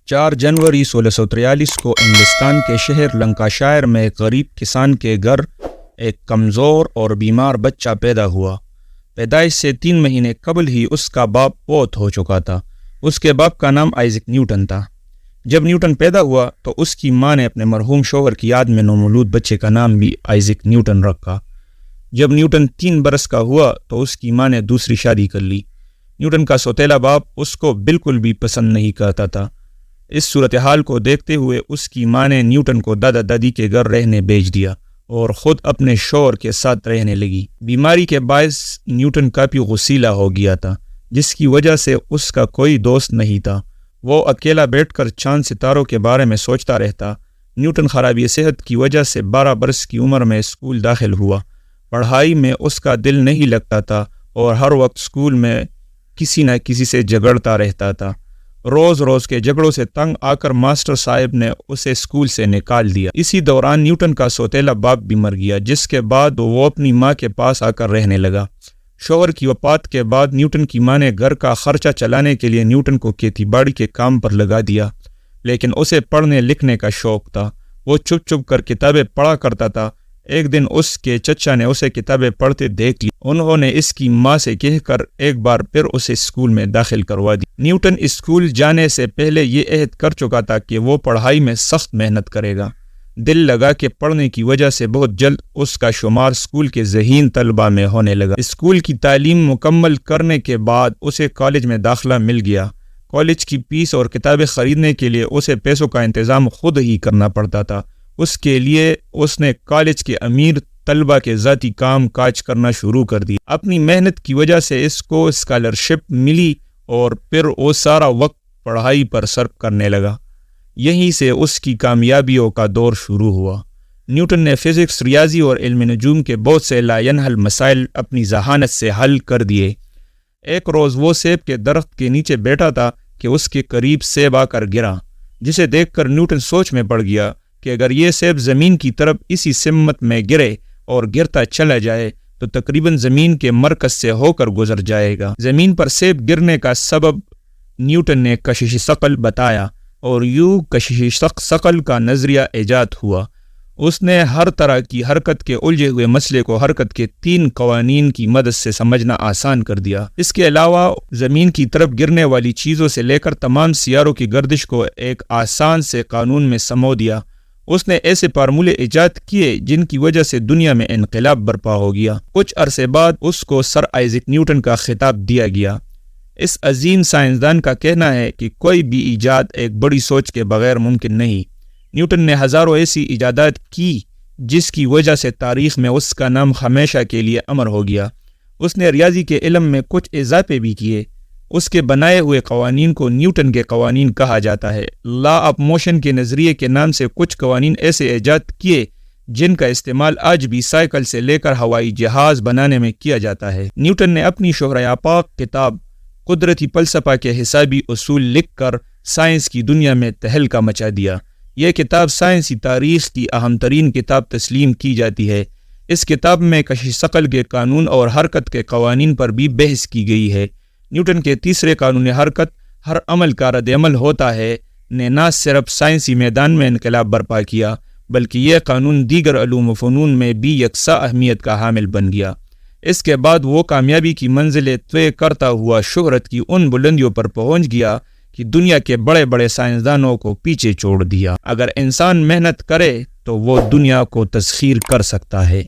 4 جنوری 1643 کو انگلستان کے شہر لنکاشائر میں ایک غریب کسان کے گھر ایک کمزور اور بیمار بچہ پیدا ہوا۔ پیدائش سے 3 مہینے قبل ہی اس کا باپ فوت ہو چکا تھا۔ اس کے باپ کا نام آئزک نیوٹن تھا۔ جب نیوٹن پیدا ہوا تو اس کی ماں نے اپنے مرحوم شوہر کی یاد میں نومولود بچے کا نام بھی آئزک نیوٹن رکھا۔ جب نیوٹن 3 برس کا ہوا تو اس کی ماں نے دوسری شادی کر لی۔ نیوٹن کا سوتیلا باپ اس کو بالکل بھی پسند نہیں کرتا تھا۔ اس صورتحال کو دیکھتے ہوئے اس کی ماں نے نیوٹن کو دادا دادی کے گھر رہنے بھیج دیا اور خود اپنے شوہر کے ساتھ رہنے لگی۔ بیماری کے باعث نیوٹن کافی غسیلا ہو گیا تھا، جس کی وجہ سے اس کا کوئی دوست نہیں تھا۔ وہ اکیلا بیٹھ کر چاند ستاروں کے بارے میں سوچتا رہتا۔ نیوٹن خرابی صحت کی وجہ سے 12 برس کی عمر میں اسکول داخل ہوا۔ پڑھائی میں اس کا دل نہیں لگتا تھا اور ہر وقت اسکول میں کسی نہ کسی سے جھگڑتا رہتا تھا۔ روز روز کے جھگڑوں سے تنگ آ کر ماسٹر صاحب نے اسے اسکول سے نکال دیا۔ اسی دوران نیوٹن کا سوتیلا باپ بھی مر گیا، جس کے بعد وہ اپنی ماں کے پاس آ کر رہنے لگا۔ شوہر کی وفات کے بعد نیوٹن کی ماں نے گھر کا خرچہ چلانے کے لیے نیوٹن کو کھیتی باڑی کے کام پر لگا دیا، لیکن اسے پڑھنے لکھنے کا شوق تھا۔ وہ چھپ چھپ کر کتابیں پڑھا کرتا تھا۔ ایک دن اس کے چچا نے اسے کتابیں پڑھتے دیکھ لی۔ انہوں نے اس کی ماں سے کہہ کر ایک بار پھر اسے اسکول میں داخل کروا دی۔ نیوٹن اسکول جانے سے پہلے یہ عہد کر چکا تھا کہ وہ پڑھائی میں سخت محنت کرے گا۔ دل لگا کے پڑھنے کی وجہ سے بہت جلد اس کا شمار اسکول کے ذہین طلبہ میں ہونے لگا۔ اسکول کی تعلیم مکمل کرنے کے بعد اسے کالج میں داخلہ مل گیا۔ کالج کی فیس اور کتابیں خریدنے کے لیے اسے پیسوں کا انتظام خود ہی کرنا پڑتا تھا۔ اس کے لیے اس نے کالج کے امیر طلبہ کے ذاتی کام کاج کرنا شروع کر دی۔ اپنی محنت کی وجہ سے اس کو اسکالرشپ ملی اور پھر وہ سارا وقت پڑھائی پر صرف کرنے لگا۔ یہیں سے اس کی کامیابیوں کا دور شروع ہوا۔ نیوٹن نے فزکس، ریاضی اور علم نجوم کے بہت سے لا ینحل مسائل اپنی ذہانت سے حل کر دیے۔ ایک روز وہ سیب کے درخت کے نیچے بیٹھا تھا کہ اس کے قریب سیب آ کر گرا، جسے دیکھ کر نیوٹن سوچ میں پڑ گیا کہ اگر یہ سیب زمین کی طرف اسی سمت میں گرے اور گرتا چلا جائے تو تقریباً زمین کے مرکز سے ہو کر گزر جائے گا۔ زمین پر سیب گرنے کا سبب نیوٹن نے کشش ثقل بتایا اور یوں کشش ثقل کا نظریہ ایجاد ہوا۔ اس نے ہر طرح کی حرکت کے الجھے ہوئے مسئلے کو حرکت کے 3 قوانین کی مدد سے سمجھنا آسان کر دیا۔ اس کے علاوہ زمین کی طرف گرنے والی چیزوں سے لے کر تمام سیاروں کی گردش کو ایک آسان سے قانون میں سمو دیا۔ اس نے ایسے فارمولے ایجاد کیے جن کی وجہ سے دنیا میں انقلاب برپا ہو گیا۔ کچھ عرصے بعد اس کو سر آئزک نیوٹن کا خطاب دیا گیا۔ اس عظیم سائنسدان کا کہنا ہے کہ کوئی بھی ایجاد ایک بڑی سوچ کے بغیر ممکن نہیں۔ نیوٹن نے ہزاروں ایسی ایجادات کی جس کی وجہ سے تاریخ میں اس کا نام ہمیشہ کے لیے امر ہو گیا۔ اس نے ریاضی کے علم میں کچھ اضافے بھی کیے۔ اس کے بنائے ہوئے قوانین کو نیوٹن کے قوانین کہا جاتا ہے۔ لا آف موشن کے نظریے کے نام سے کچھ قوانین ایسے ایجاد کیے جن کا استعمال آج بھی سائیکل سے لے کر ہوائی جہاز بنانے میں کیا جاتا ہے۔ نیوٹن نے اپنی شہرہ آفاق کتاب قدرتی فلسفہ کے حسابی اصول لکھ کر سائنس کی دنیا میں تہلکہ مچا دیا۔ یہ کتاب سائنسی تاریخ کی اہم ترین کتاب تسلیم کی جاتی ہے۔ اس کتاب میں کشش ثقل کے قانون اور حرکت کے قوانین پر بھی بحث کی گئی ہے۔ نیوٹن کے تیسرے قانون حرکت، ہر عمل کا رد عمل ہوتا ہے، نے نہ صرف سائنسی میدان میں انقلاب برپا کیا بلکہ یہ قانون دیگر علوم و فنون میں بھی یکساں اہمیت کا حامل بن گیا۔ اس کے بعد وہ کامیابی کی منزلیں طے کرتا ہوا شہرت کی ان بلندیوں پر پہنچ گیا کہ دنیا کے بڑے بڑے سائنسدانوں کو پیچھے چھوڑ دیا۔ اگر انسان محنت کرے تو وہ دنیا کو تسخیر کر سکتا ہے۔